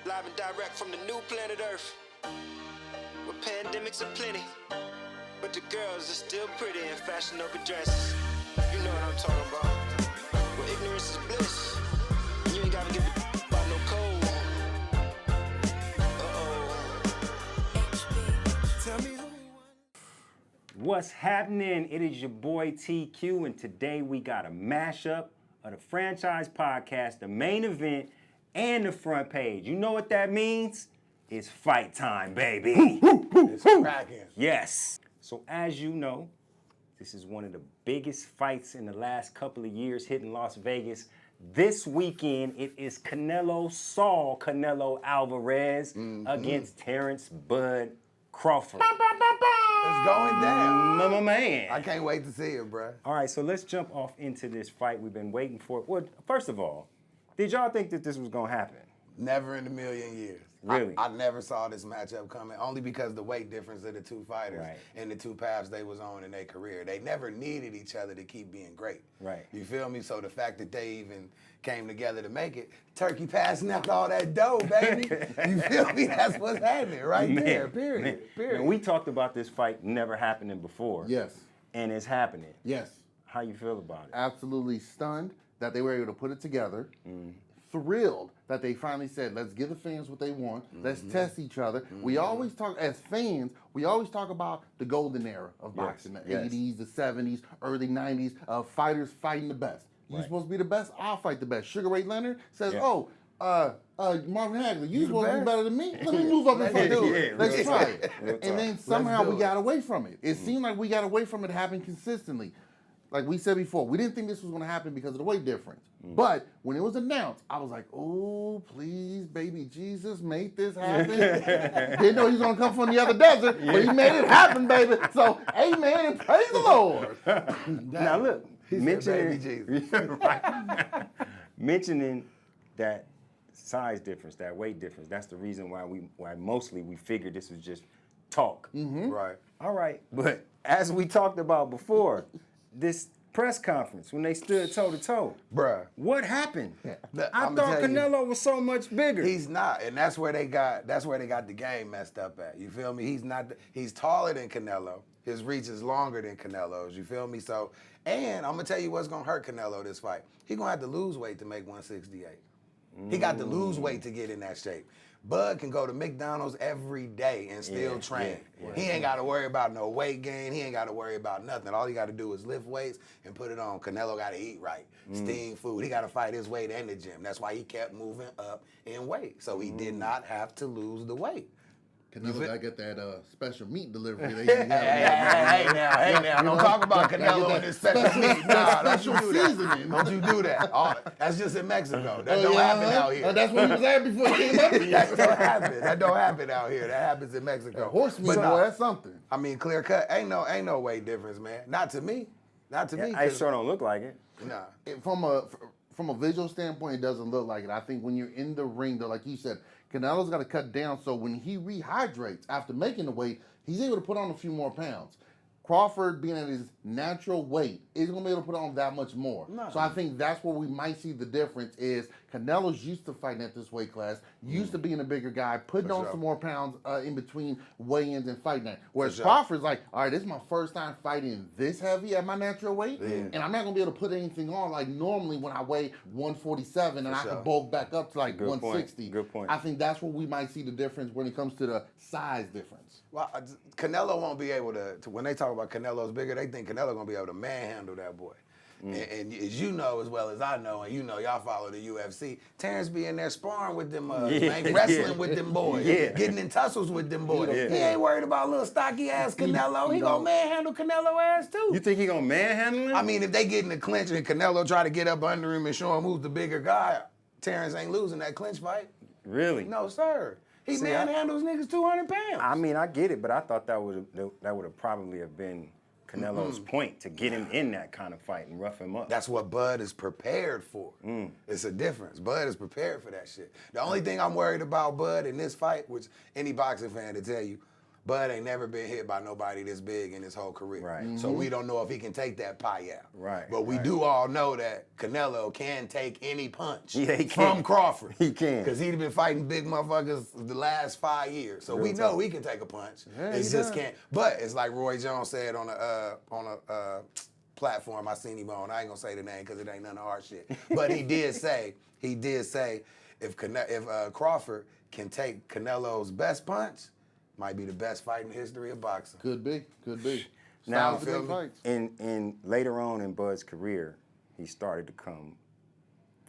live and direct from the new planet Earth, where pandemics are plenty, but the girls are still pretty in fashion-over dresses. You know what I'm talking about. Where ignorance is bliss, and you ain't gotta give a about no cold. Tell me who. What's happening? It is your boy TQ, and today we got a mashup of the franchise podcast, the main event, and the front page. You know what that means? It's fight time, baby. It's cracking. Yes. So as you know, this is one of the biggest fights in the last couple of years hitting Las Vegas. This weekend, it is Canelo Alvarez against Terrence Bud Crawford. It's going down. My man. I can't wait to see it, bruh. All right, so let's jump off into this fight we've been waiting for. Well, first of all, did y'all think that this was going to happen? Never in a million years. Really? I never saw this matchup coming, only because the weight difference of the two fighters and the two paths they was on in their career. They never needed each other to keep being great. Right. You feel me? So the fact that they even came together to make it, turkey passing out all that dough, baby. You feel me? That's what's happening right there, period. And we talked about this fight never happening before. Yes. And it's happening. Yes. How you feel about it? Absolutely stunned that they were able to put it together. Thrilled that they finally said, let's give the fans what they want. Let's test each other. We always talk, as fans, we always talk about the golden era of boxing, the 80s, the 70s, early 90s, of fighters fighting the best. You're supposed to be the best, I'll fight the best. Sugar Ray Leonard says, Marvin Hagler, you're supposed to be better than me? Let me move up and fight you. Let's try it. And then somehow we got away from it. It seemed like we got away from it happening consistently. Like we said before, we didn't think this was going to happen because of the weight difference. But when it was announced, I was like, oh, please, baby Jesus, make this happen. Didn't know he was going to come from the other desert, but he made it happen, baby. So, amen and praise the Lord. Now, look, mentioning, baby Jesus. mentioning that size difference, that weight difference, that's the reason why mostly we figured this was just talk. Right. All right, but as we talked about before, this press conference when they stood toe to toe, Bruh. what happened? I I'ma thought tell you, Canelo was so much bigger. He's not, and that's where they got the game messed up at. You feel me? He's not. He's taller than Canelo. His reach is longer than Canelo's. You feel me? So, and I'm gonna tell you what's gonna hurt Canelo this fight. He gonna have to lose weight to make 168. He got to lose weight to get in that shape. Bud can go to McDonald's every day and still train. He ain't got to worry about no weight gain. He ain't got to worry about nothing. All he got to do is lift weights and put it on. Canelo got to eat right, steam food. He got to fight his weight in the gym. That's why he kept moving up in weight. So he did not have to lose the weight. Canelo got to get that special meat delivery. Hey now, don't talk about Canelo and his special meat. Nah, don't you do that. Don't you do that. That's just in Mexico. That don't happen out here. That's what he was at before he came up. That don't happen. That don't happen out here. That happens in Mexico. Horse meat, boy, that's something. I mean, clear cut. Ain't no weight difference, man. Not to me. Not to me. I sure don't look like it. Nah. From a visual standpoint, it doesn't look like it. I think when you're in the ring, though, like you said, Canelo's got to cut down, so when he rehydrates after making the weight, he's able to put on a few more pounds. Crawford, being at his natural weight, is going to be able to put on that much more. No. So I think that's where we might see the difference is Canelo's used to fighting at this weight class, used to being a bigger guy, putting on some more pounds in between weigh-ins and fight night. Whereas Crawford's like, all right, this is my first time fighting this heavy at my natural weight, and I'm not going to be able to put anything on like normally when I weigh 147 and I can bulk back up to like 160. Good point. I think that's where we might see the difference when it comes to the size difference. Well, Canelo won't be able to, when they talk about Canelo's bigger, they think Canelo going to be able to manhandle that boy. And as you know as well as I know, and you know y'all follow the UFC, Terrence be in there sparring with them, wrestling with them boys, getting in tussles with them boys. He ain't worried about little stocky ass Canelo. He gonna manhandle Canelo ass too. You think he gonna manhandle him? I mean, if they get in the clinch and Canelo try to get up under him and show him who's the bigger guy, Terrence ain't losing that clinch fight. Really? No, sir. He manhandles niggas 200 pounds. I mean, I get it, but I thought that would have probably have been Canelo's point to get him in that kind of fight and rough him up. That's what Bud is prepared for. It's a difference. Bud is prepared for that shit. The only thing I'm worried about Bud in this fight, which any boxing fan to tell you, Bud ain't never been hit by nobody this big in his whole career. Right. So we don't know if he can take that pie out. Right, But we right. do all know that Canelo can take any punch Yeah, he from can. Crawford. He can. Because he's been fighting big motherfuckers the last 5 years. So we know he can take a punch. Yeah, It's he just does. can't. But it's like Roy Jones said on a platform I seen him on. I ain't gonna say the name because it ain't none of our shit. But he did say if Crawford can take Canelo's best punch, might be the best fight in the history of boxing. Could be. Now, Styles to make fights. in later on in Bud's career, he started to come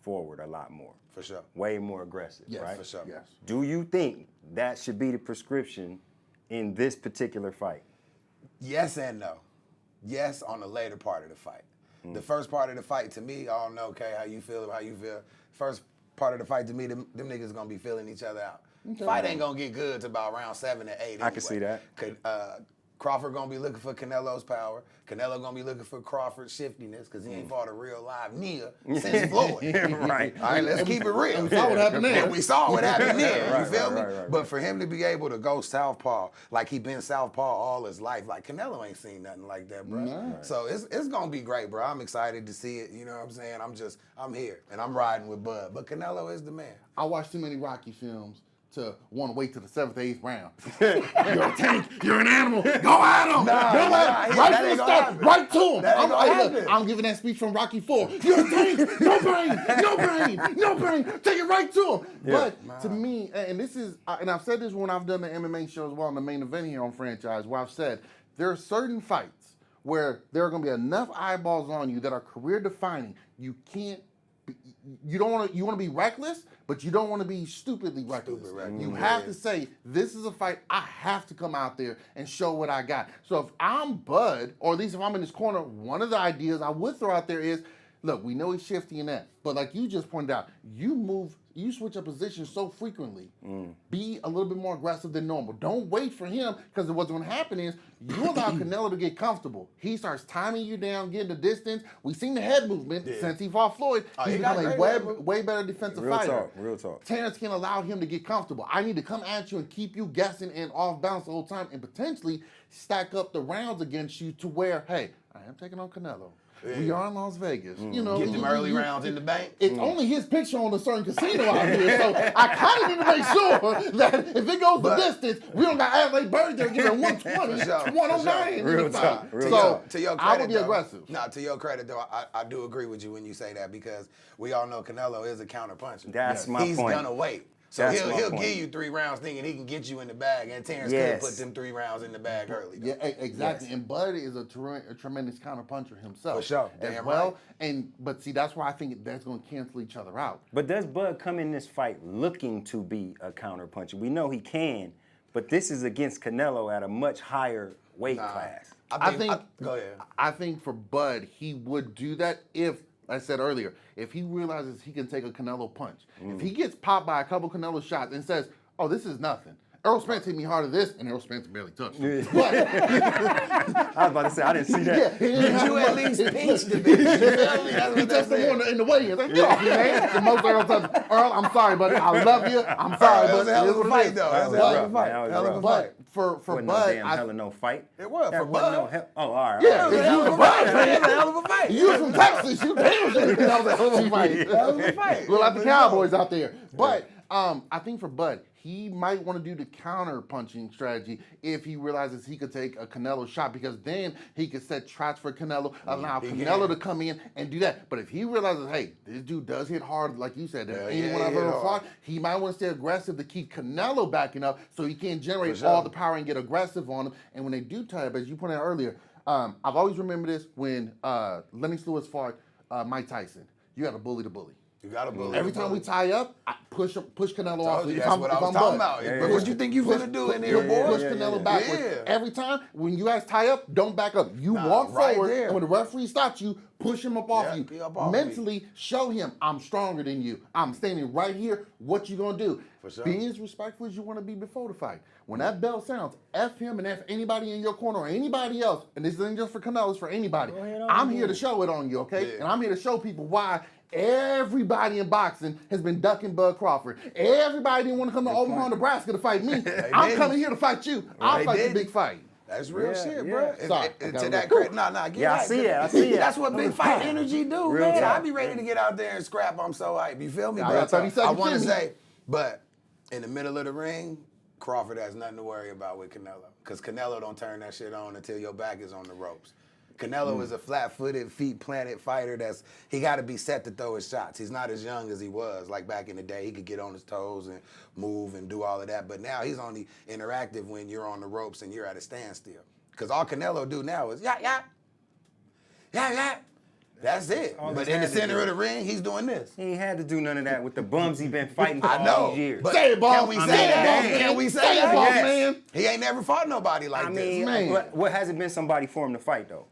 forward a lot more. For sure. Way more aggressive, Yes, right? For sure. Yes. Do you think that should be the prescription in this particular fight? Yes and no. Yes on the later part of the fight. The first part of the fight, to me, I don't know, okay, how you feel. First part of the fight, to me, them niggas gonna be feeling each other out. Fight ain't gonna get good till about round 7 or 8 anyway. I can see that. Crawford gonna be looking for Canelo's power. Canelo gonna be looking for Crawford's shiftiness because he ain't fought a real live nigga since Floyd. Right. All right, let's keep it real. And we saw what happened there. And we saw what happened there. Right, You feel me? right. But for him to be able to go southpaw, like he been southpaw all his life, like Canelo ain't seen nothing like that, bro. No. So it's gonna be great, bro. I'm excited to see it. You know what I'm saying? I'm here and I'm riding with Bud. But Canelo is the man. I watched too many Rocky films to want to wait till the 7th, 8th round. You're a tank. You're an animal. Go at him. Go at him. Right that from the ain't gonna start. happen. Right to him. That ain't gonna Hey, look, happen. I'm giving that speech from Rocky 4. You're a tank. No brain. No brain. No brain. Take it right to him. Yeah. But to me, and this is, and I've said this when I've done the MMA show as well, on the main event here on Franchise, where I've said there are certain fights where there are going to be enough eyeballs on you that are career defining. You can't. You don't want to. You want to be reckless, but you don't want to be stupidly reckless. You have to say, "This is a fight. I have to come out there and show what I got." So if I'm Bud, or at least if I'm in this corner, one of the ideas I would throw out there is, look, we know he's shifty in that, but like you just pointed out, you switch up positions so frequently. Be a little bit more aggressive than normal. Don't wait for him, because what's going to happen is you allow Canelo to get comfortable. He starts timing you down, getting the distance. We've seen the head movement since he fought Floyd. He's he got become a great way better defensive Real fighter. talk, real talk. Terrence can allow him to get comfortable. I need to come at you and keep you guessing and off balance the whole time, and potentially stack up the rounds against you to where, hey, I am taking on Canelo. We are in Las Vegas. You know, Get them early rounds in the bank. it's only his picture on a certain casino out here, so I kind of need to make sure that if it goes the distance, we don't got LA Bird there giving 120, For sure, 109 in Real the talk, fight. real So talk. To your credit, I would be though, aggressive. No, to your credit, though, I do agree with you when you say that, because we all know Canelo is a counter puncher. That's my He's point. gonna wait. So That's he'll my he'll point. give you 3 rounds thinking he can get you in the bag, and Terrence Yes. could put them 3 rounds in the bag early. Though. Yeah, exactly. And Bud is a tremendous counter puncher himself. For sure. As Damn well. right. But see, that's why I think that's going to cancel each other out. But does Bud come in this fight looking to be a counter puncher? We know he can, but this is against Canelo at a much higher weight class. Go ahead. I think for Bud, he would do that if, like I said earlier, if he realizes he can take a Canelo punch. If he gets popped by a couple Canelo shots and says, oh, this is nothing. Errol Spence hit me hard at this, and Errol Spence barely touched him. But, I was about to say, I didn't see that. Did you at least pinch the bitch? You feel me? That's he what touched that him said. in the weigh-in. Like, get off me, man. The most Errol touched. Earl, I'm sorry, buddy. I love you. I'm sorry, That but was a hell it of is a what it fight, is. though. That was a That hell of a was fight. rough. That Hell of a was fight. But for Wasn't Bud, no damn hell of no fight. It was That for wasn't no Bud. hell. Oh, all right. Yeah, all right. if Hell you of was a a Bud fight. fan, Hell of a fight. you from Texas, you damn sure that was a hell of a fight. Hell of a fight. Look like the For Cowboys sure. out there. But I think for Bud, he might want to do the counter punching strategy if he realizes he could take a Canelo shot, because then he could set traps for Canelo, allow Canelo to come in and do that. But if he realizes, hey, this dude does hit hard, like you said, than anyone I've he hit ever hard. fought, he might want to stay aggressive to keep Canelo backing up so he can generate For sure. all the power and get aggressive on him. And when they do tie up, as you pointed out earlier, I've always remembered this when Lennox Lewis fought Mike Tyson. You got to bully the bully. You got to believe. Every time we tie up, I push Canelo off. Told you, If that's I'm- what if I was I'm talking Bud. about. But what you think you finna do in here, boy? Push Canelo backwards. Yeah. Every time when you guys tie up, don't back up. You Nah, walk right forward, there. and when the referee stops you, push him up off Yeah, you. he up off Mentally, show him I'm stronger than you. I'm standing right here. What you gonna do? For sure. Be as respectful as you want to be before the fight. When that bell sounds, F him and F anybody in your corner or anybody else. And this isn't just for Canelo, it's for anybody. ahead on, I'm here to show it on you, okay? Yeah. And I'm here to show people why Everybody in boxing has been ducking Bud Crawford. Everybody didn't want to come to Omaha, Nebraska to fight me. I'm coming here to fight you. I'll fight the big fight. That's real shit, yeah. bro. Sorry, To that credit, get Yeah, I hyped. see it. I see it. That's what big fight energy do, Real man. talk. I be ready to get out there and scrap. I'm so hyped. You feel me? I got 30 I seconds want to in me. say, but in the middle of the ring, Crawford has nothing to worry about with Canelo, because Canelo don't turn that shit on until your back is on the ropes. Canelo is a flat-footed, feet-planted fighter he got to be set to throw his shots. He's not as young as he was. Like back in the day, he could get on his toes and move and do all of that. But now he's only interactive when you're on the ropes and you're at a standstill. Because all Canelo do now is, yeah. That's it. But in the center of the ring, he's doing this. He ain't had to do none of that with the bums he been fighting for I all know. these years. But Say it, boss. can we say that? Can we say that? boss, Yes. man. He ain't never fought nobody like I this. mean, man. what hasn't been somebody for him to fight though?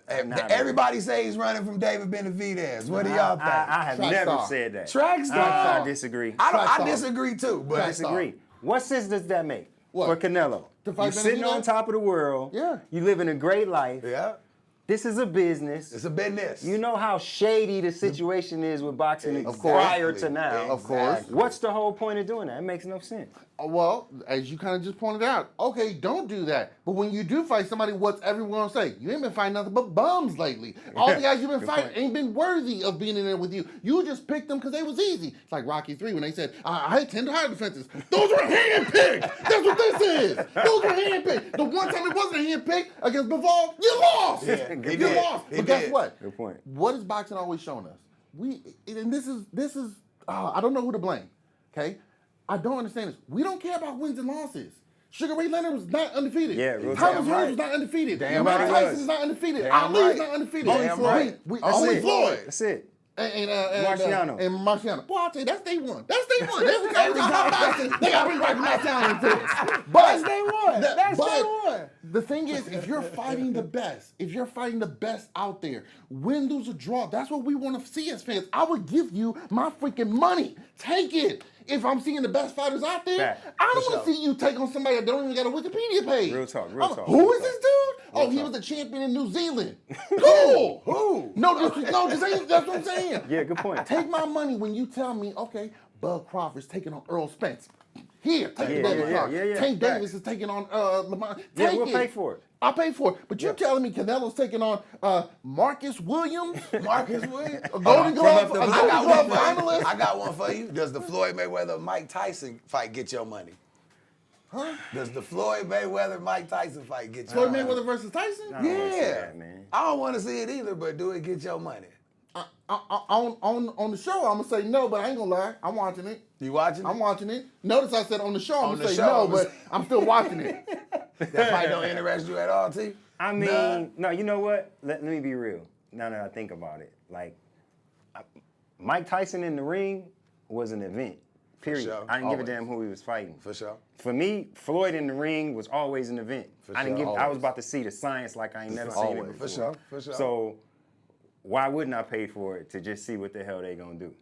Everybody say he's running from David Benavidez. What do y'all think? I have Track never star. said that. Track star. I disagree. I disagree too, but I disagree. What sense does that make What? for Canelo? To fight You're sitting Benavidez? on top of the world. Yeah. You living a great life. yeah, This is a business. it's a business. You know how shady the situation is with boxing Of prior course. to now. Of course. What's the whole point of doing that? It makes no sense. Well, as you kind of just pointed out, okay, don't do that. But when you do fight somebody, what's everyone say? You ain't been fighting nothing but bums lately. All the guys you've been fighting ain't been worthy of being in there with you. You just picked them because they was easy. It's like Rocky 3 when they said, I hate tender high defenses. Those were handpicked. That's what this is. Those were handpicked. The one time it wasn't a handpick against Bivol, you lost. Yeah, he you did. lost. He But guess did. what? Good point. What has boxing always shown us? And this is I don't know who to blame. Okay, I don't understand this. We don't care about wins and losses. Sugar Ray Leonard was not undefeated. Yeah, real Thomas talk. Hearns was not undefeated. Damn Mike right. Tyson is not undefeated. Damn Ali right. is not undefeated. Damn right. Only it. Floyd. That's it. And Marciano. And Marciano. Boy, I'll tell you, that's day one. That's day one. Every time we talk about boxing, they got to bring back Marciano into this. But That's day one. That's day one. the thing is, if you're fighting the best out there, win, lose, or draw, that's what we want to see as fans. I would give you my freaking money. Take it. If I'm seeing the best fighters out there, Fact. I don't For want to see you take on somebody that don't even got a Wikipedia page. Real talk, real talk, Who real is this dude? Real He talk. was a champion in New Zealand. Who? Who? No, this ain't, that's what I'm saying. Yeah, good point. Take my money when you tell me, okay, Bud Crawford's taking on Earl Spence. Here, take Yeah, the David yeah, Clark. yeah. Tank Facts. Davis is taking on Lamont. Yeah, Take we'll it. pay for it. I'll pay for it. But you're telling me Canelo's taking on Marcus Williams? Marcus Williams. A Golden Glove, the a blue. Golden Glove I finalist? got one for you. Does the Floyd Mayweather-Mike Tyson fight get your money? Huh? Does the Floyd Mayweather-Mike Tyson fight get your Floyd money? Mayweather versus Tyson? I don't wanna see Yeah. that, man. I don't want to see it either, but do it get your money? On the show, I'm gonna say no, but I ain't gonna lie. I'm watching it. You watching it? I'm watching it. Notice I said on the show, I'm On gonna the say show, no, but I'm still watching it. That fight don't interest you at all, T? I mean, no, you know what? Let me be real. Now that I think about it, like Mike Tyson in the ring was an event. Period. sure. I didn't give a Always. damn who he was fighting. For sure. For me, Floyd in the ring was always an event. For I didn't sure. give. I was Always. about to see the science like I ain't never seen it Always. before. For sure, for sure. So why wouldn't I pay for it to just see what the hell they gonna do?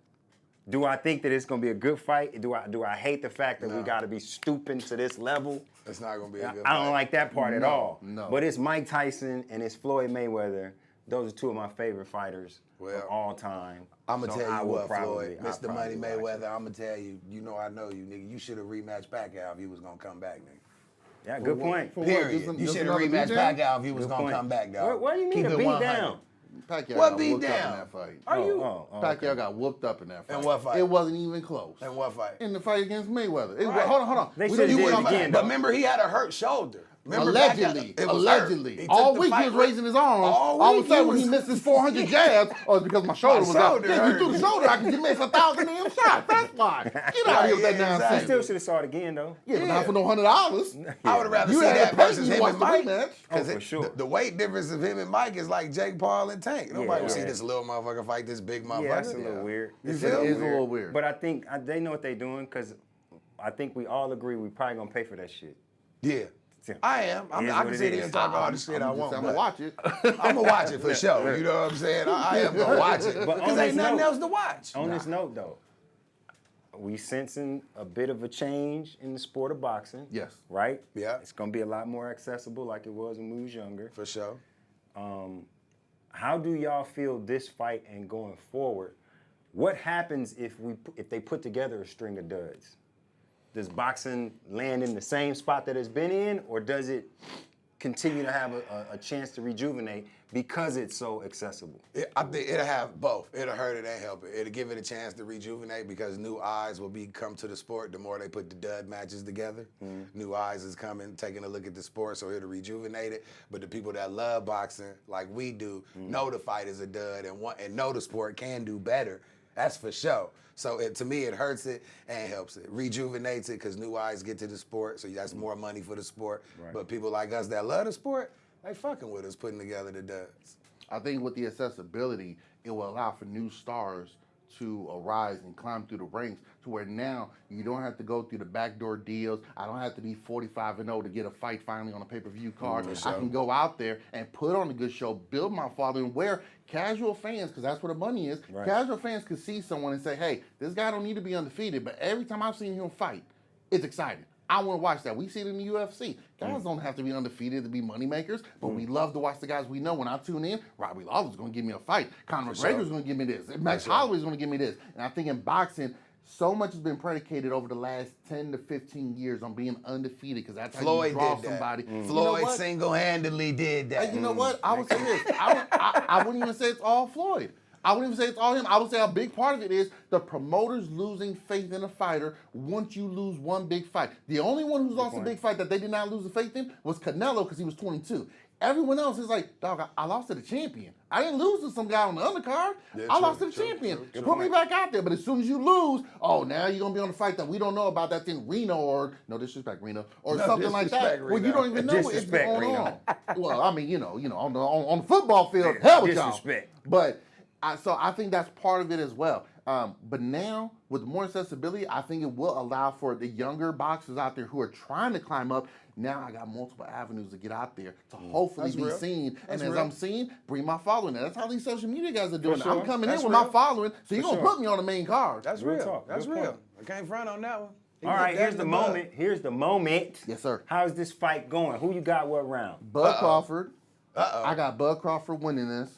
Do I think that it's gonna be a good fight? Do I hate the fact that we No. gotta be stooping to this level? It's not going to be a good I don't fight. like that part at No, all. no. But it's Mike Tyson and it's Floyd Mayweather. Those are two of my favorite fighters Well, of all time. I'm going to So I tell you will what, probably- Floyd, I'll Mr. Money probably watch it. Mayweather, I'm going to tell you, I know you, nigga. You should have rematched Pacquiao if you was going to come back, nigga. Yeah, good point. For what? Period. Just You should have another rematched beatdown? Pacquiao if you was Good going to point. come back, dog. What do you mean Keep a it beat 100. down? Pacquiao What got beat whooped up down? in that fight. Okay. Pacquiao got whooped up in that fight. In what fight? It wasn't even close. In what fight? In the fight against Mayweather. Right. Hold on. They We should've don't- did you it come again, But though. remember, he had a hurt shoulder. Remember Allegedly. Pacquiao- it was Allegedly. hurt. He All took the week he fight was with- raising his arms. All All of week a sudden he when he was- missed his 400 jabs, it's because my shoulder was out. shoulder Yeah, you hurt. threw the shoulder, I can miss 1,000 damn shots. That's why. Get out of here with that Yeah, I nonsense. still should have saw it again though. Yeah, but Yeah. not for no $100. I would have rather You see had that to pay versus me to him watch and the Mike. rematch. Oh, for sure. The weight difference of him and Mike is like Jake Paul and Tank. Nobody would see right. this little motherfucker fight this big motherfucker. Yeah, that's a little weird. You It feel is me? a little weird. But I think they know what they're doing because I think we all agree we probably gonna pay for that shit. Yeah. I am. It is I what can it sit here is. and talk all the shit I want. I'm going to watch it. I'm going to watch it for sure. You know what I'm saying? I am going to watch it. But Because on ain't this nothing note- else to watch. On this note though, we sensing a bit of a change in the sport of boxing. Yes. Right? Yeah. It's gonna be a lot more accessible like it was when we was younger. For sure. How do y'all feel this fight and going forward? What happens if they put together a string of duds? Does boxing land in the same spot that it's been in, or does it continue to have a chance to rejuvenate because it's so accessible? I think it'll have both. It'll hurt it and help it. It'll give it a chance to rejuvenate because new eyes will come to the sport the more they put the dud matches together. New eyes is coming, taking a look at the sport, so it'll rejuvenate it. But the people that love boxing, like we do, know the fight is a dud and know the sport can do better. That's for sure. So to me, it hurts it and helps it. Rejuvenates it because new eyes get to the sport, so that's more money for the sport. Right. But people like us that love the sport, they fucking with us putting together the duds. I think with the accessibility, it will allow for new stars to arise and climb through the ranks to where now you don't have to go through the backdoor deals. I don't have to be 45-0 to get a fight finally on a pay-per-view card. I can go out there and put on a good show, build my following, where casual fans, because that's where the money is, casual fans could see someone and say, hey, this guy don't need to be undefeated, but every time I've seen him fight, it's exciting. I want to watch that. We see it in the UFC. Guys don't have to be undefeated to be moneymakers, but we love to watch the guys we know. When I tune in, Robbie Lawler's going to give me a fight. Conor McGregor's going to give me this. Max Holloway's going to give me this. And I think in boxing, so much has been predicated over the last 10 to 15 years on being undefeated because that's how you draw somebody. Floyd single-handedly did that. You know what? I would say this. I wouldn't even say it's all Floyd. I wouldn't even say it's all him. I would say a big part of it is the promoters losing faith in a fighter once you lose one big fight. The only one who's lost a big fight that they did not lose the faith in was Canelo because he was 22. Everyone else is like, dog, I lost to the champion. I didn't lose to some guy on the undercard. I lost to the champion. Put me back out there. But as soon as you lose, oh, now you're going to be on a fight that we don't know about that's in Reno or, no disrespect, Reno, or something like that. Reno. Well, you don't even know what's going on. Well, I mean, on the football field, hell with y'all. But so I think that's part of it as well. But now, with more accessibility, I think it will allow for the younger boxers out there who are trying to climb up. Now I got multiple avenues to get out there to hopefully be seen. And as I'm seen, bring my following. That's how these social media guys are doing it. I'm coming in with my following, so you're going to put me on the main card. That's real. That's real. I can't front on that one. All right, here's the moment. Here's the moment. Yes, sir. How's this fight going? Who you got what round? Bud Crawford. I got Bud Crawford winning this.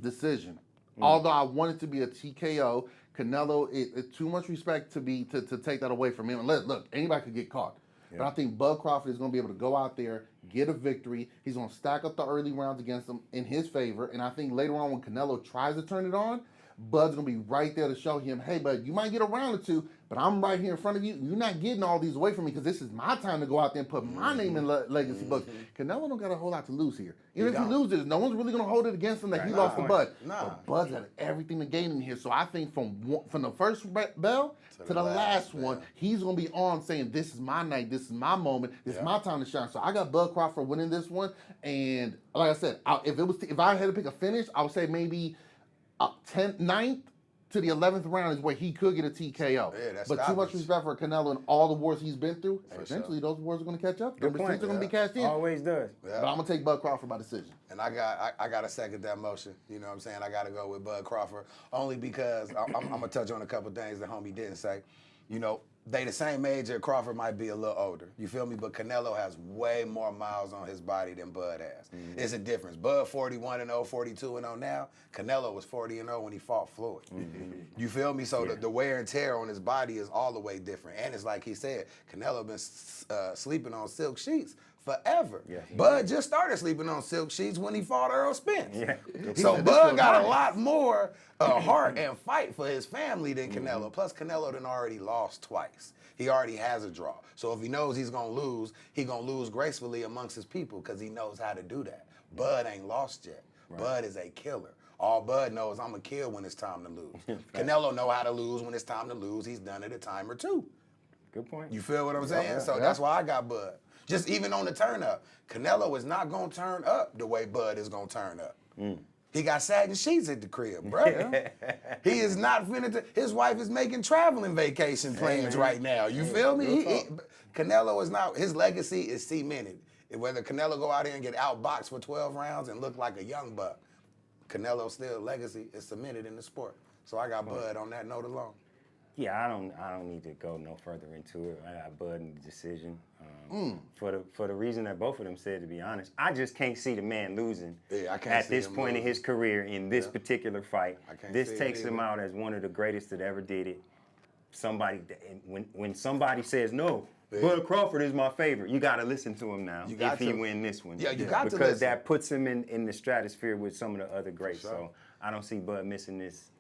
Decision. Although I want it to be a TKO, Canelo, it's too much respect to take that away from him. And look, anybody could get caught. But I think Bud Crawford is going to be able to go out there, get a victory. He's going to stack up the early rounds against him in his favor. And I think later on when Canelo tries to turn it on, Bud's going to be right there to show him, hey, Bud, you might get a round or two, but I'm right here in front of you. You're not getting all these away from me because this is my time to go out there and put my name in legacy books. Canelo don't got a whole lot to lose here. Even if he loses, no one's really going to hold it against him that he lost to Bud. But Bud's got everything to gain in here. So I think from the first bell to the last one, he's going to be on saying, this is my night, this is my moment, this is my time to shine. So I got Bud Crawford winning this one. And like I said, if I had to pick a finish, I would say maybe 9th to the 11th round is where he could get a TKO. But too much respect for Canelo and all the wars he's been through. Eventually, those wars are going to catch up. Good point. Are going to be cashed in. Always does. But I'm going to take Bud Crawford by decision. And I got to second that motion. You know what I'm saying? I got to go with Bud Crawford only because I'm going to touch on a couple things that homie didn't say. You know, they the same age, and Crawford might be a little older. You feel me? But Canelo has way more miles on his body than Bud has. It's a difference. Bud 41-0, 42-0 now. Canelo was 40-0 when he fought Floyd. You feel me? So the wear and tear on his body is all the way different. And it's like he said, Canelo been sleeping on silk sheets forever. Bud just started sleeping on silk sheets when he fought Earl Spence. So Bud got a lot more heart and fight for his family than Canelo. Plus Canelo done already lost twice. He already has a draw. So if he knows he's going to lose gracefully amongst his people because he knows how to do that. Bud ain't lost yet. Bud is a killer. All Bud knows, I'm going to kill when it's time to lose. Canelo know how to lose when it's time to lose. He's done it a time or two. Good point. You feel what I'm saying? So that's why I got Bud. Just even on the turn up, Canelo is not going to turn up the way Bud is going to turn up. He got satin sheets at the crib, bro. He is not finna. His wife is making traveling vacation plans right now. You feel me? Canelo is not. His legacy is cemented. Whether Canelo go out here and get outboxed for 12 rounds and look like a young buck, Canelo's still legacy is cemented in the sport. So I got Bud on that note alone. Yeah, I don't need to go no further into it. I got Bud in the decision. For the reason that both of them said, to be honest, I just can't see the man losing I can't at see this him point in losing. his career in this particular fight. I can't This see it takes him either. out as one of the greatest that ever did it. When somebody says no, Bud Crawford is my favorite, you got to listen to him now if he win this one. Yeah, you got to because listen. that puts him in the stratosphere with some of the other greats. So I don't see Bud missing this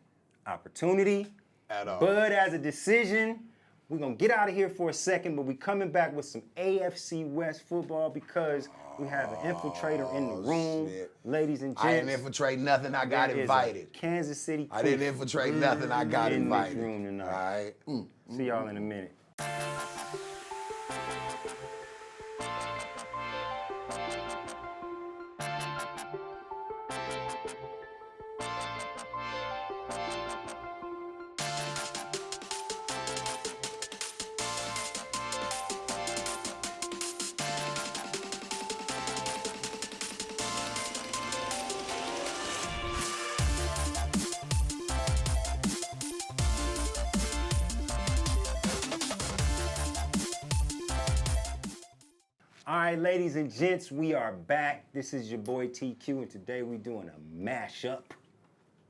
opportunity. At all. Bud has a decision. We're going to get out of here for a second, but we're coming back with some AFC West football because we have an infiltrator in the room. Shit. Ladies and gents. I didn't infiltrate nothing. I got there is a invited. Kansas City I didn't infiltrate nothing. I got in invited. this room tonight. All right. See y'all in a minute. All right, ladies and gents, we are back. This is your boy TQ, and today we're doing a mashup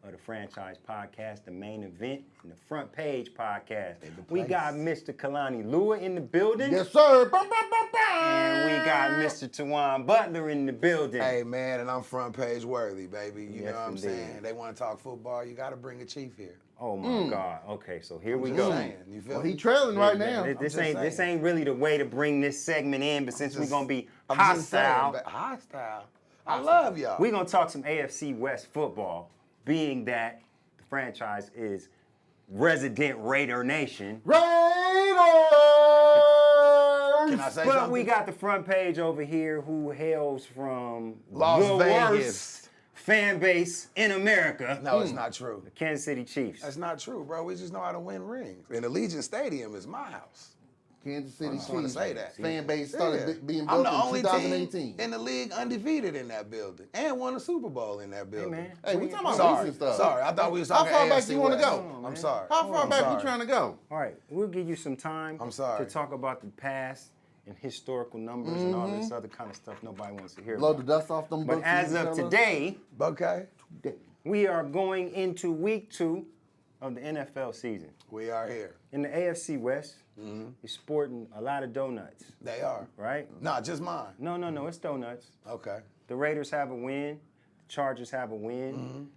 of the franchise podcast, the main event, and the front page podcast. We got Mr. Kalani Lua in the building. Yes, sir. And we got Mr. Towan Butler in the building. Hey, man, and I'm front page worthy, baby. You Yes, know what I'm indeed. saying? They want to talk football. You got to bring a chief here. Oh my God. Okay, so here we Just go. saying, you feel Well, me? he trailing right now. This just ain't saying. really the way to bring this segment in, but since we're just- gonna be I'm just saying, hostile, but hostile. I love y'all. we're gonna talk some AFC West football, being that the franchise is resident Raider Nation. Raiders! Can I say But something? we got the front page over here who hails from Las the Vegas. worst fan base in America, No, it's not true. the Kansas City Chiefs. That's not true, bro. We just know how to win rings. And Allegiant Stadium is my house. Kansas City I just want to Chiefs say that. fan base started Yeah. being I'm built the in only 2018. team in the league undefeated in that building and won a Super Bowl in that building. man. Hey, we talking about Sorry, recent stuff. sorry. I thought we was How talking far back AFC you want to West. go? I'm sorry. How far I'm back sorry. you trying to go? All right, we'll give you some time I'm sorry. to talk about the past and historical numbers and all this other kind of stuff nobody wants to hear Blow about. the dust off them books. But as you of tell us? today, Okay, we are going into week 2 of the NFL season. we are here. In the AFC West, you're sporting a lot of donuts, They are. right? Nah, just mine. No, it's donuts. Okay. The Raiders have a win, the Chargers have a win,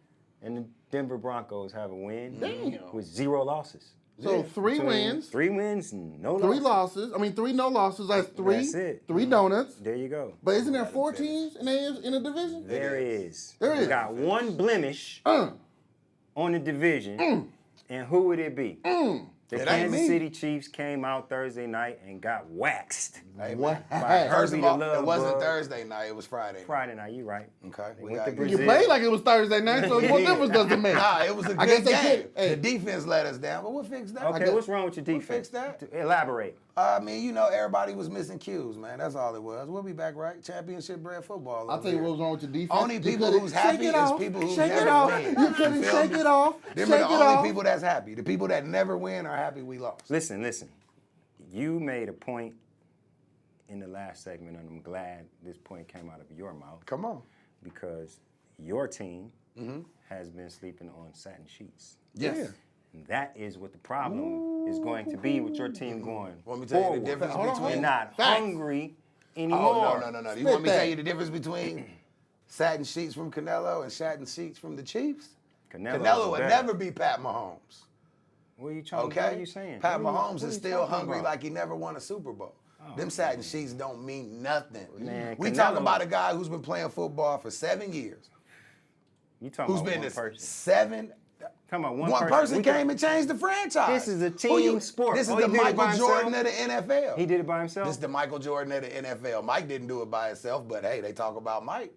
and the Denver Broncos have a win with 0 losses. So 3 So wins, 3 wins, no 3 losses. losses. I mean, 3 no losses. That's 3. That's it. 3 donuts. There you go. But isn't there 4 teams in a division? There is. There We is. got one blemish on the division, and who would it be? The It ain't Kansas me. City Chiefs came out Thursday night and got waxed. Hey, What? man. By First Herbie of the all, Love it wasn't Bug. Thursday night. It was Friday. Friday night, you right. Okay. They We went gotta to get You Brazil. played like it was Thursday night, so what difference does it make? Nah, it was a I good guess they game. could. Hey. The defense let us down, but we'll fix that. Okay, what's wrong with your We'll defense? fix that. Elaborate. I mean, you know, everybody was missing cues, man. That's all it was. We'll be back, right? Championship bred football. I'll over tell you here. what was wrong with your defense. Only You people couldn't who's shake happy it is off. people who Shake it never off. win. You couldn't feel shake me? it off. Them Shake are the it only off. people that's happy. The people that never win are happy we lost. Listen. You made a point in the last segment, and I'm glad this point came out of your mouth Come on. because your team has been sleeping on satin sheets. Yes. Yeah. And that is what the problem is going to be with your team going Want me to tell you the forward. difference Hold on, between... They're not Facts. hungry Oh, anymore. no. You Spit want me to that. tell you the difference between satin sheets from Canelo and satin sheets from the Chiefs? Canelo would better. never be Pat Mahomes. What are you trying Okay? What are you saying? Pat What are you- Mahomes what is are you still talking hungry about? like he never won a Super Bowl. Them satin sheets don't mean nothing. Man, we talk Canelo- about a guy who's been playing football for 7 years. You talking Who's about been one to person. 7... Talking about One person We can- came and changed the franchise. This is a Who team sport. This is Oh, the he did it by Michael Jordan of himself? the NFL. He did it by himself? This is the Michael Jordan of the NFL. Mike didn't do it by himself, but hey, they talk about Mike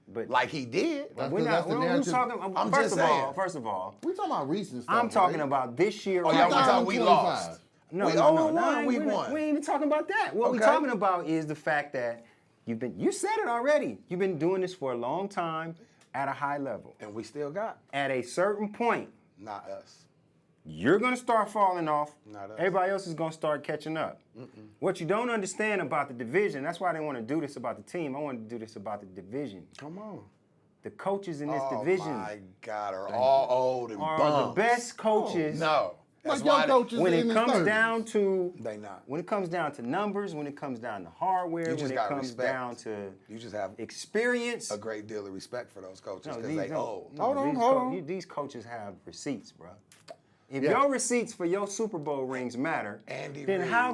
But like he did. That's we're 'cause not. that's the We're narrative. talking. I'm First just of all, saying. first of all, We talking about recent stuff. I'm talking right? about this year. Oh, y'all right want to now. talk we 25. lost. No, we no, 0-1 no, week we ain't- 1. We ain't even talking about that. What we're Okay. talking about is the fact that you said it already. You've been doing this for a long time at a high level. And we still got. At a certain point, Not us. You're going to start falling off. Not us. Everybody else is going to start catching up. What you don't understand about the division, that's why I didn't want to do this about the team. I wanted to do this about the division. Come on. The coaches in this division Oh, my God, are all old and are bums. the best coaches. No. That's Like young why coaches When in it his comes 30s. down to they not. when it comes down to numbers, when it comes down to hardware, You just when it got comes respect. down to You just have experience. a great deal of respect for those coaches No, because these they don't. old. No, Hold on, these hold co- on. you- These coaches have receipts, bro. If Yeah. your receipts for your Super Bowl rings matter, Andy then Reid. how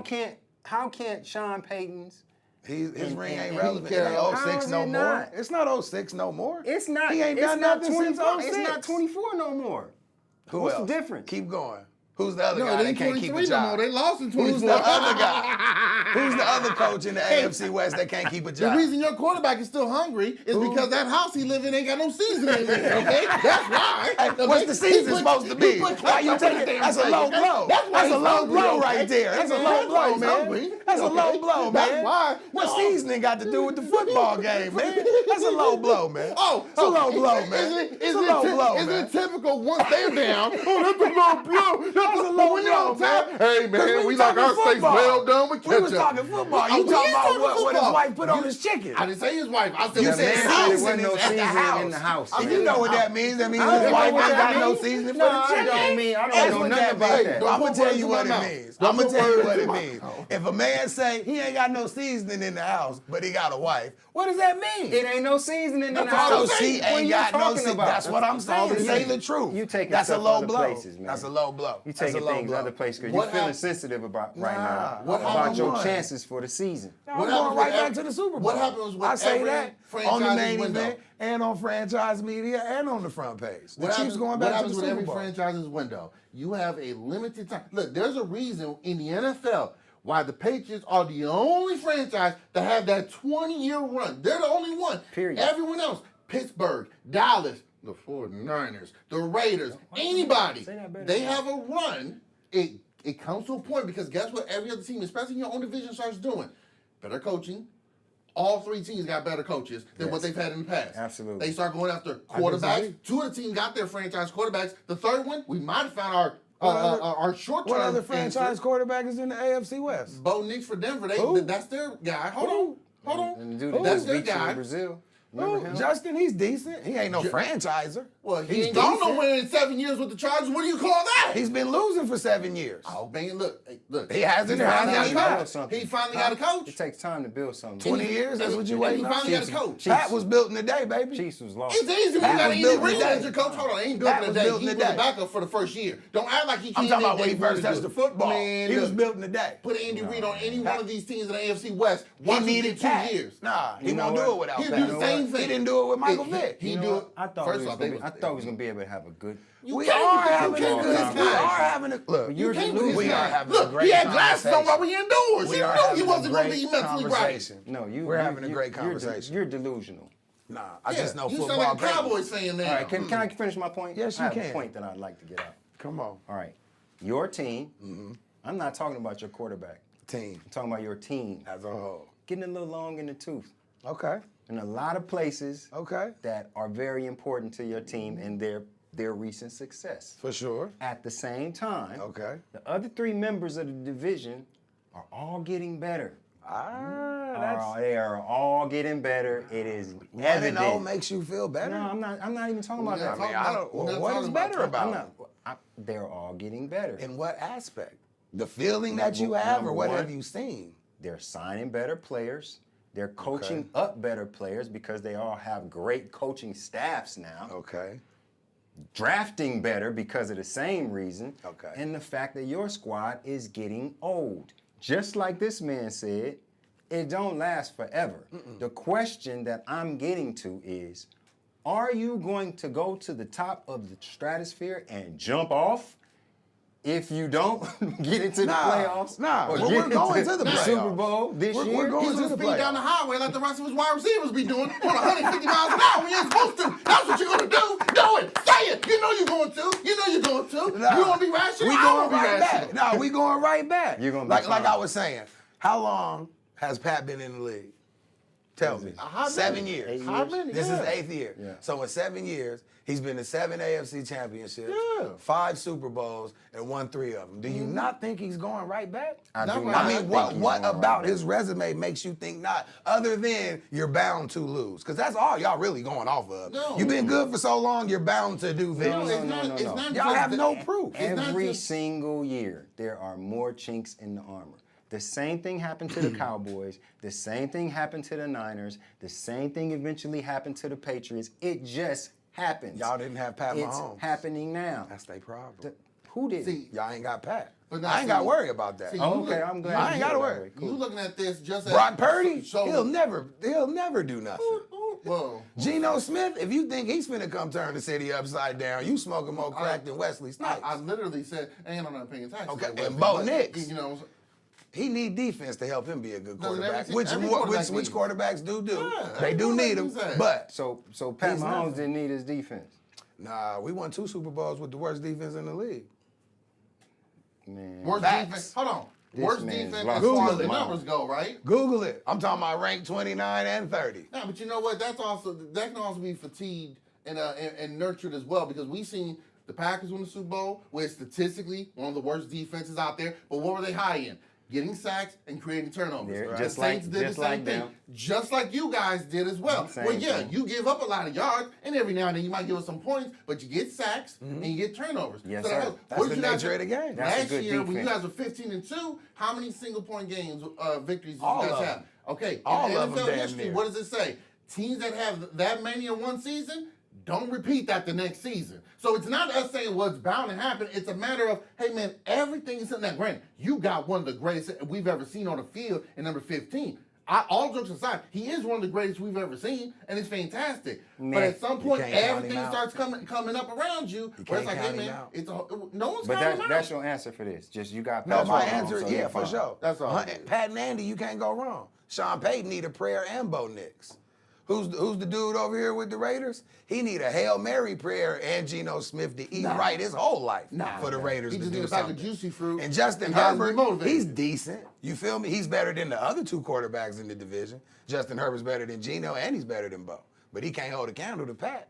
can't Sean Payton's? His ring ain't and relevant. he It cares. ain't How 06 is no it more. not? It's not 06 no more. It's not. He ain't it's done not nothing since 24. 06. It's not 24 no more. Who What's else? the difference? Keep going. Who's the other No, guy they that can't keep a 23 no more. job? They lost in 24. Who's the other guy? Who's the other coach in the AFC West that can't keep a The job? reason your quarterback is still hungry is because that house he live in ain't got no seasoning in it, okay? That's why. Hey, what's the season supposed to be? Why you taking it? That's a low blow. That's a low blow right there. That's a low blow, man. That's a low blow, man. That's why. What seasoning got to do with the football game, man? That's a low blow, man. Oh, It's a low blow, man. It's a low blow, Is man. it typical once they're down? Oh, that's a low blow. That's a low blow, man. Hey, man, we like our steaks well done with We was ketchup. talking football. Oh, You we talking is about talking what his football. wife put on his chicken. I didn't say his wife. I said You what said man the said it seasoning wasn't no is at the seasoning house. in the house. I mean, you know what that means. That means I don't his know wife what ain't that got no means. seasoning No, for the I chicken. don't mean- I don't That's know what nothing that about means. that. Don't I'm put gonna tell words you in what my it mouth. means. Don't I'm gonna put tell you words what in it my means. mouth. If a man say he ain't got no seasoning in the house, but he got a wife, what does that mean? It ain't no seasoning in the So house. she What ain't you got no talking seasoning. about? That's what I'm saying. it Say is. the truth. You taking That's a stuff low other blow. places, man. That's a low blow. You That's a taking low things blow. other places because What you're feeling hap- sensitive about right Nah. now What about happened your was- chances for the season. I'm What going happens right with back every- to the Super Bowl. what happens with I say every that on the franchise's main window? event and on franchise media and on the front page. The What Chiefs happens, going what back to happens the with Super every Bowl. franchise's window? You have a limited time. Look, there's a reason in the NFL why the Patriots are the only franchise that have that 20-year run. They're the only one. Period. Everyone else, Pittsburgh, Dallas, the 49ers, the Raiders, anybody, Say that better. they have a run. It comes to a point because guess what every other team, especially in your own division, starts doing? Better coaching. All three teams got better coaches than what they've had in the past. Absolutely. They start going after disagree. quarterbacks. Two of the teams got their franchise quarterbacks. The third one, we might have found our short-term What other answer. franchise quarterback is in the AFC West? Bo Nix for Denver. Who? That's their guy. Hold on. And the dude that That's just their beat you guy. in Brazil. Who? Remember him? Justin, he's decent. He ain't no franchiser. Well, he He's ain't gone decent. nowhere in 7 years with the Chargers. What do you call that? He's been losing for 7 years. Oh man, look. He hasn't. He finally Hasn't got a he? coach. Something. He finally got a coach. It takes time to build something. 20 years, that's what you waiting He on? finally got a coach. Pat was built in a day, baby. Chiefs was lost. It's easy when Pat you got was Andy built in Reid a day. as your coach. Hold on, ain't built Pat in a was day. built He in a was the day. backup for the first year. Don't act like he I'm came talking in about when he and first touched the football. Man, He was look, built in a day. Put Andy Reid on any one of these teams in the AFC West. He Watch him needed get Pat. 2 years. Nah, he You know won't do what? it without He'll Pat. do the same thing. He didn't do it with Michael Vick. He You know do what? it. I thought First we was off, gonna they be, I thought we was gonna be able to have a good. We can't are with this- having you a can't with good. this We guy. are having a look. You can't with we this are guy. having Look, a great he had glasses on conversation. while we indoors. We You are knew he having a wasn't going to great be mentally right. conversation. No, We're having a great conversation. You're delusional. Nah, I just know you football. sound like a great. Cowboys fan now. All right, can I finish my point? Yes, I you have can. a point that I'd like to get out. Come on, All right, your team. I'm not talking about your quarterback. team I'm talking about your team. as a whole. Getting a little long in the tooth. Okay. In a lot of places Okay. that are very important to your team and their recent success. For sure. At the same time, Okay. the other three members of the division are all getting better. They are all getting better. It is 1-0 evident. makes you feel better. No, I'm not even talking about We're not that. I mean, I don't. We're not What talking is about better talking. about it? They're all getting better. In what aspect? The feeling that you have, or Number what one. have you seen? They're signing better players. They're coaching up better players because they all have great coaching staffs now. Okay. Drafting better because of the same reason. Okay. And the fact that your squad is getting old. Just like this man said, it don't last forever. The question that I'm getting to is, are you going to go to the top of the stratosphere and jump off if you don't get into the Nah, playoffs? nah. or Well, get we're going into to the the Super playoffs. Bowl this We're year? going He's to going to the speed down the playoffs. highway like the rest of his wide receivers be doing on 150 miles an hour when you ain't supposed to. That's what you're going to do. Do it. Say it. You know you're going to. You know you're going to. Nah. You want to be rational? We I going wanna be right rational. back. No, we going right back. You're gonna be like fine. I was saying. How long has Pat been in the league? Tell me. How many? 7 years. 8 How years? many? This is Yeah. 8th year. Yeah. So in 7 years, he's been to 7 AFC championships, Yeah. 5 Super Bowls, and won 3 of them. Do you not think he's going right back? I do Not not right. I mean, think what he's what going about right his resume makes you think not? Other than you're bound to lose, because that's all y'all really going off of. No. You've been good for so long, you're bound to do this. No, it's not. It's no. not. Y'all just have the- no proof. It's not Every just- single year, there are more chinks in the armor. The same thing happened to the Cowboys. The same thing happened to the Niners. The same thing eventually happened to the Patriots. It just happens. Y'all didn't have Pat It's Mahomes. happening now. That's their problem. Who did? See, Y'all ain't got Pat. But now, I ain't see, got to worry about that. see, Oh, you okay, look- I'm glad. I you ain't gotta feel that worry. way. You looking at this just as Brock Purdy, So he'll never do nothing. Well, Geno Smith, if you think he's finna come turn the city upside down, you smoking more crack than Wesley Snipes. I literally said, ain't on not paying taxes. Okay, like and Wesley, Bo but, Nix. You know, He need defense to help him be a good Doesn't quarterback, every which quarterback which needs. quarterbacks do. Yeah, They do every need him, quarterback needs that. but So Pat He's Mahomes nothing. didn't need his defense. nah, we won 2 Super Bowls with the worst defense in the league. Man. worst Facts. defense. Hold on. This Worst man's defense lost as his far as the mind. numbers go, right? Google it. I'm talking about ranked 29 and 30. Yeah, but you know what? That can also be fatigued and nurtured as well, because we seen the Packers win the Super Bowl, where statistically one of the worst defenses out there. But what were they high in? Getting sacks and creating turnovers. Yeah, The just Saints like- did just the same like thing, them. just like you guys did as well. Same Well, yeah, thing. you give up a lot of yards, and every now and then you might give us some points, but you get sacks and you get turnovers. Yes, So sir. what That's did the you guys nature do? of the game. That's a Last good year, when you defense. guys were 15-2, how many single-point games, victories did All you guys of have? them. Okay, All in of them NFL damn history, near. what does it say? Teams that have that many in one season don't repeat that the next season. So it's not us saying what's bound to happen. It's a matter of, hey man, everything is in that. Granted, you got one of the greatest we've ever seen on the field in number 15. All jokes aside, he is one of the greatest we've ever seen, and it's fantastic. Man, but at some point, can't count him everything out. starts coming up around you. Where it's can't like, hey count him man, out. no one's But counting him that's out. your answer for this. Just you got No, Pat my Mahomes, answer, so yeah, you're for fine. sure. That's all it is. Pat and Andy, you can't go wrong. Sean Payton need a prayer and Bo Nix. Who's the dude over here with the Raiders? He need a Hail Mary prayer and Geno Smith to eat right his whole life for the Raiders He to just do need a pack of something. juicy fruit. And Justin and guys be Herbert, motivated. he's decent. You feel me? He's better than the other 2 quarterbacks in the division. Justin Herbert's better than Geno, and he's better than Bo. But he can't hold a candle to Pat.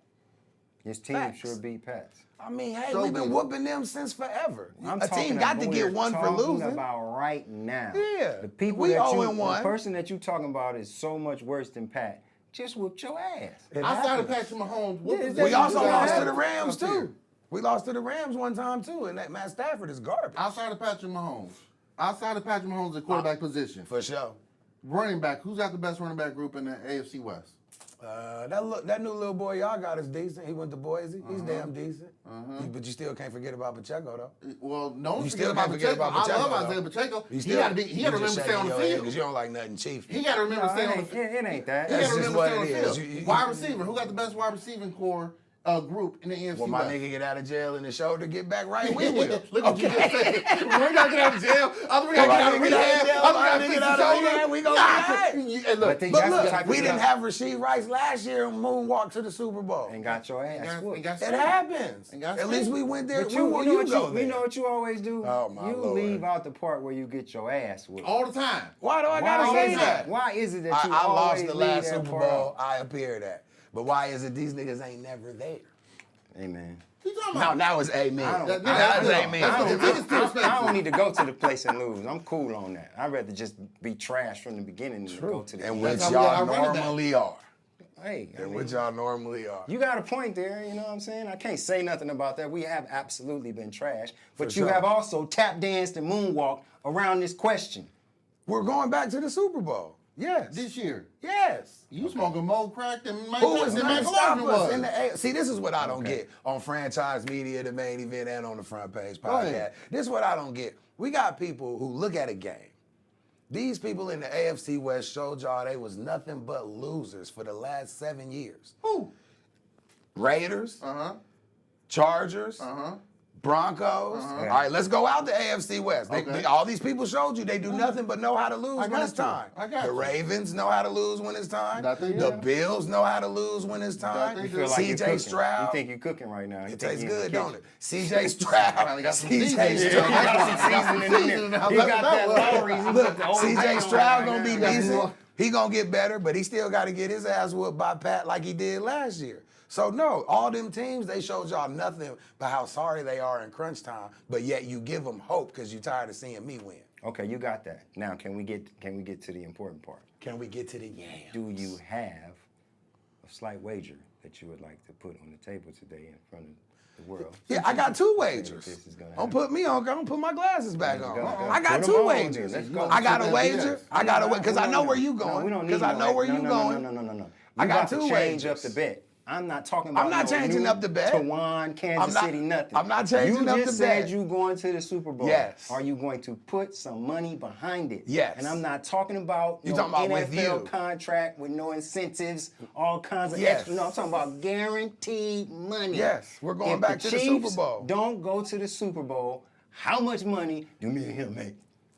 His team Facts. sure beat Pat's. I mean, hey, So we've been good. whooping them since forever. I'm A talking team got to about- get we're one for talking losing. about right now. Yeah. The people We that 0-1. the person that you talking about is so much worse than Pat. Just whooped your ass. Outside of Patrick Mahomes, what Yeah, was We that- also Yeah. lost to the Rams Up here. too. We lost to the Rams one time too, and that Matt Stafford is garbage. Outside of Patrick Mahomes, the quarterback position, For sure. running back, who's got the best running back group in the AFC West? That new little boy y'all got is decent. He went to Boise. He's damn decent. But you still can't forget about Pacheco though. Well, no one's You forgetting still can't forget Pacheco. about Pacheco. I love though. Isaiah Pacheco. You He got to remember to stay on the field. because you don't like nothing chief. He got to remember to stay on the field. It ain't that. He got That's to just remember to what stay on the it is. field. You- Wide receiver. Who got the best wide receiving core group in the AFC When my West? nigga get out of jail and the shoulder get back right, we will. Look what you just said. One guy get out of jail, other guy get out of rehab, other guy fix his shoulder. we gonna be all right. And look, But think But that's the look, type of we didn't stuff- have Rasheed Rice last year and moonwalk to the Super Bowl. And got your ass and whooped. got It happens. And got At least spanked. we went there. But We you, will you know what go you there. know what you always do? Oh, my you Lord. leave out the part where you get your ass whooped. all the time. Why do I Why gotta say is that? Why is it that you I lost always the leave last that Super part Bowl out? I appeared at. But why is it these niggas ain't never there? Hey man. What you talking Now, about? now it's amen. I don't- That- Now it's that's- amen. that's- the tickets still expensive. I don't need to go to the place and lose. I'm cool on that. I'd rather just be trash from the beginning than to go to the And end. which That's how we y'all got running back. normally are. Hey, I And mean, which y'all normally are. you got a point there, you know what I'm saying? I can't say nothing about that. We have absolutely been trash. But For you sure. have also tap danced and moonwalked around this question. We're going back to the Super Bowl. Yes. This year, Yes. you smoking more crack than Mike Who is than not Mike stop Logan us was. in the See, this is what I don't get on Franchise Media, the Main Event, and on the Front Page podcast. ahead. This is what I don't get. We got people who look at a game. These people in the AFC West showed y'all they was nothing but losers for the last 7 years. Who? Raiders, Chargers, Broncos. All right, let's go out to AFC West. Okay. All these people showed you they do nothing but know how to lose when got it's you. time. I got the you. Ravens know how to lose when it's time. That they The do. Bills know how to lose when it's time. they You do. feel like you're CJ cooking. Stroud. You think you're cooking right now. You It think tastes you're in the good, don't kitchen. it? CJ Stroud. Finally got some CJ seasoning. Stroud. He got some seasoning in there. He got that Lowry's. He Look, put the old CJ thing Stroud on gonna be right now. decent. He gonna get better, but he still got to get his ass whooped by Pat like he did last year. So no, all them teams, they showed y'all nothing but how sorry they are in crunch time, but yet you give them hope because you're tired of seeing me win. Okay, you got that. Now, can we get to the important part? Can we get to the yams? Do you have a slight wager that you would like to put on the table today in front of the world? Yeah, I got 2 wagers. This is gonna Don't put me on. Don't put my glasses back on. Go. I got Put 2 them on wagers. then. Let's go. I got a Yes. wager. I got a wager because I know where you going. We don't need Because I know where you going. No. I got about 2 to change wagers. up the bet. I'm not talking about I'm not changing new up the bet. Towan, Kansas City, nothing. I'm not changing up You the just said bet. you going to the Super Bowl. Yes. Are you going to put some money behind it? Yes. And I'm not talking about You no talking about with NFL you. contract with no incentives, all kinds of Yes. extra. No, I'm talking about guaranteed money. Yes, we're going If back to the Chiefs Super Bowl. Don't go to the Super Bowl. How much money do me and him make?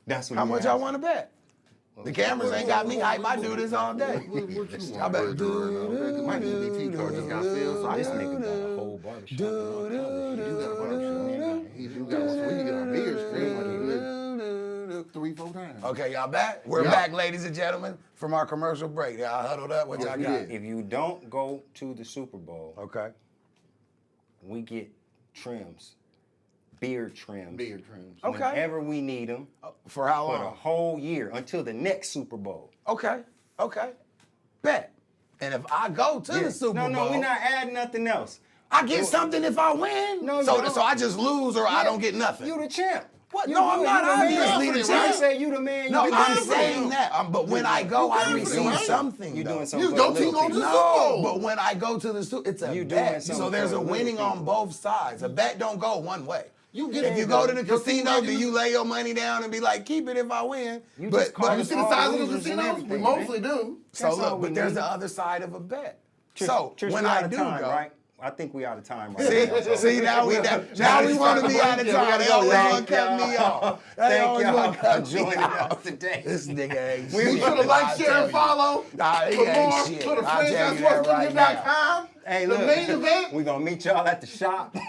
That's what How we much asked. y'all want to bet? The cameras ain't got me hype. I do this all day. What you want? I bet. My EBT card just got filled, so I This got nigga got a whole barbershop. He do got a barbershop. He do got one. So we can get our beers straight like a good 3-4 times. Okay, y'all back? We're Yeah. back, ladies and gentlemen, from our commercial break. Y'all huddled up. What Yes, y'all we got? did. If you don't go to the Super Bowl, Okay. we get trims, beard trims. Beard trims. Okay. Whenever we need them For how for the long? whole year until the next Super Bowl. Okay. Bet. And if I go to the Super Bowl, No, we're not adding nothing else. I get something if I win. No, you so don't. so I just lose or I don't get nothing. You the champ. What? You- No, you- I'm you not the man. obviously the When I champ. say you the man, No, you the I'm man. saying that. But when I go, I You receive right. something. You though. doing something You for don't the think little on the people. Super No, Bowl. but when I go to the Super, it's a You doing bet. something So there's for a the little winning on people. both sides. A bet don't go one way. You get If it, you go to though. the Your casino, team do made you you- lay your money down and be like, keep it if I win? You But just called You us see the all size of the losers and casinos? We everything, mostly man. do. So That's all look, we but there's need. the other side of a bet. Trish, So Trish, when we I out of do time, go, right? I think we out of time right now. see now we want to be out of time. They always want to cut me off. They Thank always y'all want to for cut me joining off. us today. This nigga ain't We shit. You should have liked, share, and follow. Nah, he For ain't more, shit. to the I'll friends, tell that's you what's that right now. Hey, The look, main event. we're gonna meet y'all at the shop. We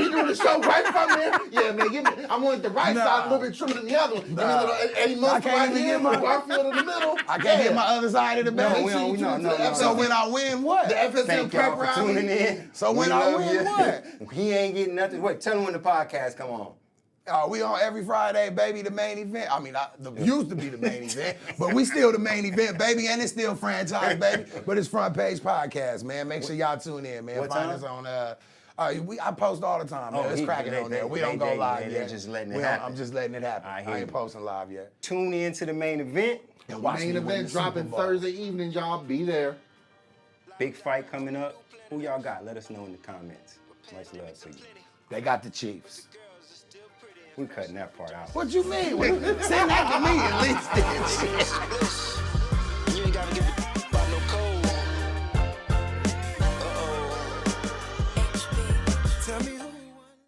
doing the show right from there. Yeah, man. Give me, I want the right Nah. side a little bit trimmer than the other one. Give me a little Eddie I Murphy can't right even here. get my- Garfield in the middle. I can't get my other side of the bet. we don't. No. So when I win, what? The FSM Thank prep y'all for rally. tuning in. So when We I love win, you. what? He ain't getting nothing. Wait, tell him when the podcast come on. We on every Friday, baby, the main event. I mean, used to be the main event, but we still the main event, baby, and it's still franchise, baby. But it's Front Page Podcast, man. Make sure y'all tune in, man. What Find time? us on, I post all the time, man. It's cracking on there. We don't go live They're yet. just letting We it don't- happen. I'm just letting it happen. I hear I ain't you. posting live yet. Tune in to the main event. And watch Main me win event the Super dropping Bowl. Thursday evening, y'all. Be there. Big fight coming up. Who y'all got? Let us know in the comments. Much love to you. They got the Chiefs. We cutting that part out. What you mean? Send that to me at least. Then.